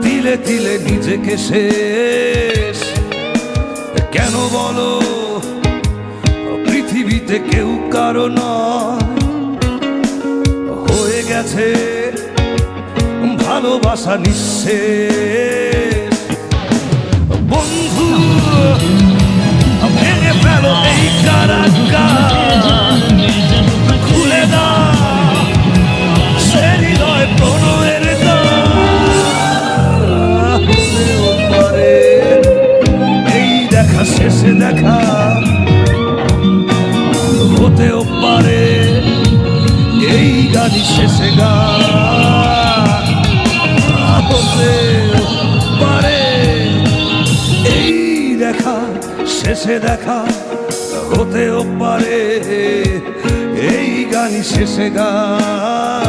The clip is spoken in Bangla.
তিলে তিলে নিজেকে শেষ কেন বলো? পৃথিবীতে কেউ কারো নয়, হয়ে গেছে ভালোবাসা নিঃশেষ। বন্ধু ভেঙে ফেলো এই কারাগার, খুলে দাও সে হৃদয় প্রণয়ের দ্বার। হতেও পারে এই দেখা শেষে দেখা, হতেও পারে এই গানই শেষে গান, হতেও পারে এই দেখা শেষে দেখা, হতেও পারে এই গানই শেষে গান।